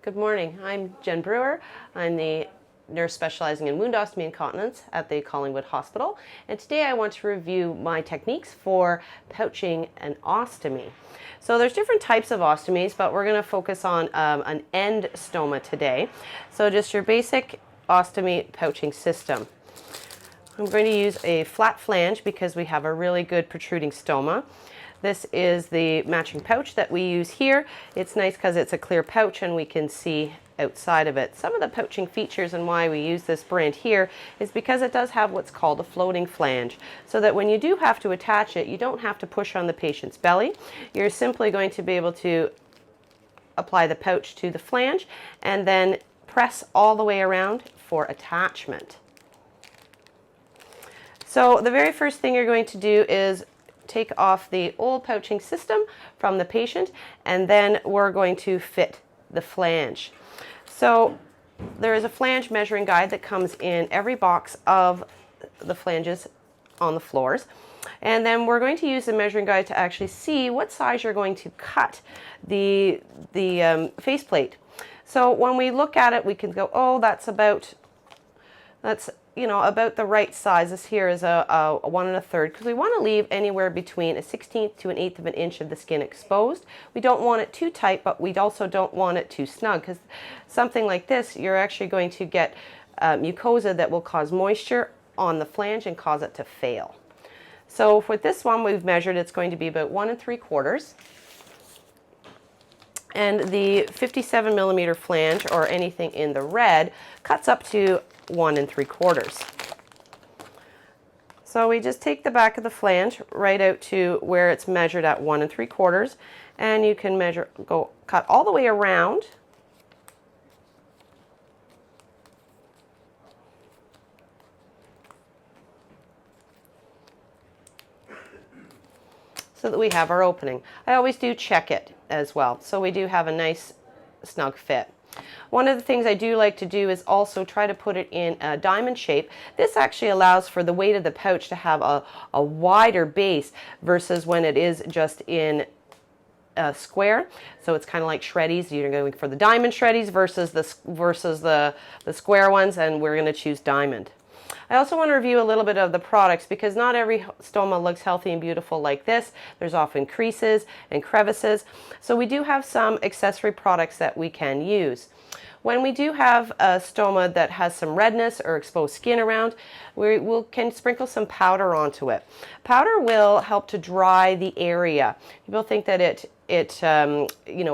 Good morning. I'm Jen Brewer. I'm the nurse specializing in wound ostomy incontinence at the Collingwood Hospital. And today I want to review my techniques for pouching an ostomy. So there's different types of ostomies, but we're going to focus on an end stoma today. So just your basic ostomy pouching system. I'm going to use a flat flange because we have a really good protruding stoma. This is the matching pouch that we use here. It's nice because it's a clear pouch and we can see outside of it. Some of the pouching features and why we use this brand here is because it does have what's called a floating flange, so that when you do have to attach it, you don't have to push on the patient's belly. You're simply going to be able to apply the pouch to the flange and then press all the way around for attachment. So the very first thing you're going to do is take off the old pouching system from the patient, and then we're going to fit the flange. So there is a flange measuring guide that comes in every box of the flanges on the floors. And then we're going to use the measuring guide to actually see what size you're going to cut the faceplate. So when we look at it, we can go, oh, that's about the right size. This here is a 1 1/3, because we want to leave anywhere between a 1/16 to an 1/8 of an inch of the skin exposed. We don't want it too tight, but we also don't want it too snug, because something like this, you're actually going to get mucosa that will cause moisture on the flange and cause it to fail. So with this one we've measured, it's going to be about 1 3/4. And the 57 millimeter flange, or anything in the red, cuts up to 1 3/4. So we just take the back of the flange right out to where it's measured at 1 3/4, and you can cut all the way around. So that we have our opening. I always do check it as well, so we do have a nice snug fit. One of the things I do like to do is also try to put it in a diamond shape. This actually allows for the weight of the pouch to have a wider base versus when it is just in a square. So it's kind of like shreddies. You're going for the diamond shreddies versus the square ones, and we're going to choose diamond. I also want to review a little bit of the products, because not every stoma looks healthy and beautiful like this. There's often creases and crevices. So we do have some accessory products that we can use. When we do have a stoma that has some redness or exposed skin around, we can sprinkle some powder onto it. Powder will help to dry the area. People think that it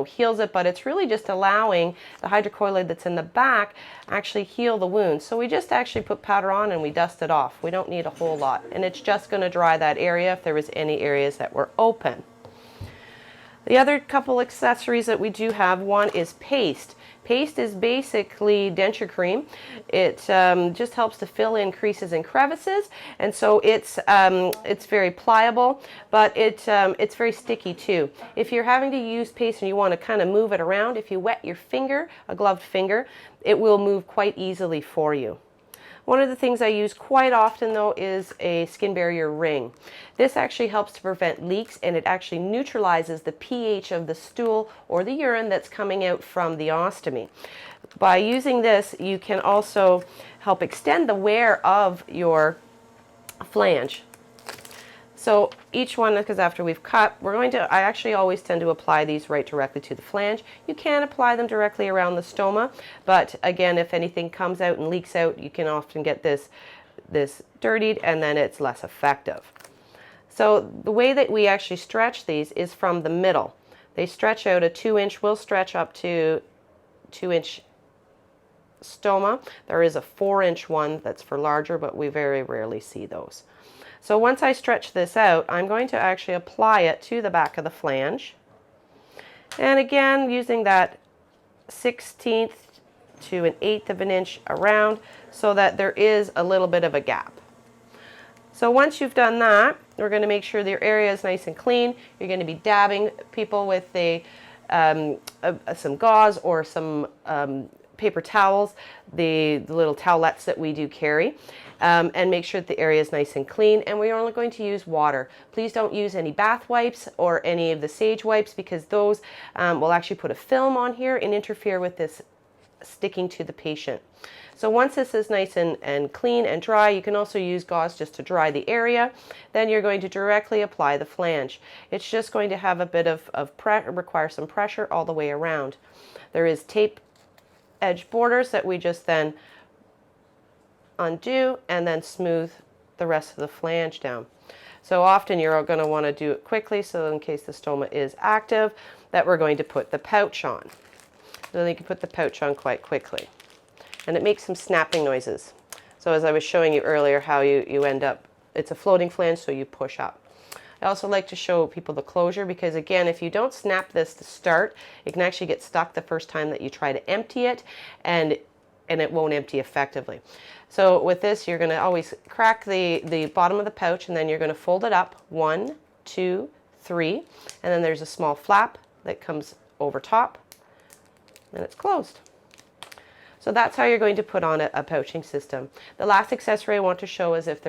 heals it, but it's really just allowing the hydrocolloid that's in the back actually heal the wound. So we just actually put powder on and we dust it off. We don't need a whole lot, and it's just going to dry that area if there was any areas that were open. The other couple accessories that we do have, one is paste. Paste is basically denture cream. It just helps to fill in creases and crevices, and so it's very pliable, but it's very sticky too. If you're having to use paste and you want to kind of move it around, if you wet your finger, a gloved finger, it will move quite easily for you. One of the things I use quite often, though, is a skin barrier ring. This actually helps to prevent leaks, and it actually neutralizes the pH of the stool or the urine that's coming out from the ostomy. By using this, you can also help extend the wear of your flange. So each one, because after we've cut, I actually always tend to apply these right directly to the flange. You can apply them directly around the stoma, but again, if anything comes out and leaks out, you can often get this dirtied, and then it's less effective. So the way that we actually stretch these is from the middle. They stretch out a 2-inch, will stretch up to 2-inch stoma. There is a 4-inch one that's for larger, but we very rarely see those. So once I stretch this out, I'm going to actually apply it to the back of the flange. And again, using that 1/16 to an 1/8 of an inch around, so that there is a little bit of a gap. So once you've done that, we're going to make sure that your area is nice and clean. You're going to be dabbing people with some gauze or some paper towels, the little towelettes that we do carry, and make sure that the area is nice and clean. And we're only going to use water. Please don't use any bath wipes or any of the sage wipes, because those will actually put a film on here and interfere with this sticking to the patient. So once this is nice and clean and dry, you can also use gauze just to dry the area. Then you're going to directly apply the flange. It's just going to have a bit of require some pressure all the way around. There is tape edge borders that we just then undo and then smooth the rest of the flange down. So often you're going to want to do it quickly, so in case the stoma is active, that we're going to put the pouch on. So you can put the pouch on quite quickly. And it makes some snapping noises. So as I was showing you earlier, how you end up, it's a floating flange, so you push up. I also like to show people the closure, because again, if you don't snap this to start, it can actually get stuck the first time that you try to empty it, and it won't empty effectively. So with this, you're going to always crack the bottom of the pouch, and then you're going to fold it up 1, 2, 3, and then there's a small flap that comes over top, and it's closed. So that's how you're going to put on a pouching system. The last accessory I want to show is if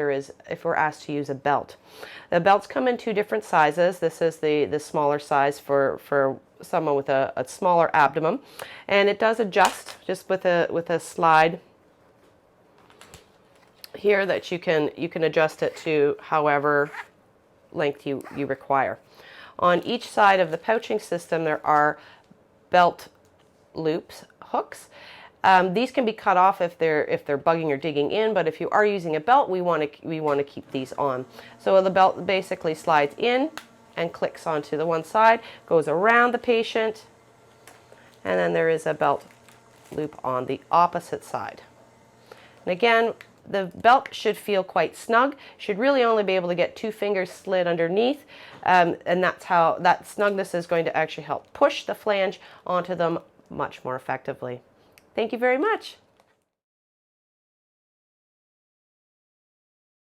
we're asked to use a belt. The belts come in 2 different sizes. This is the smaller size for someone with a smaller abdomen, and it does adjust just with a slide here that you can adjust it to however length you require. On each side of the pouching system there are belt loops, hooks. These can be cut off if they're bugging or digging in, but if you are using a belt, we want to keep these on. So the belt basically slides in and clicks onto the one side, goes around the patient, and then there is a belt loop on the opposite side. And again, the belt should feel quite snug. Should really only be able to get 2 fingers slid underneath, and that's how that snugness is going to actually help push the flange onto them much more effectively. Thank you very much.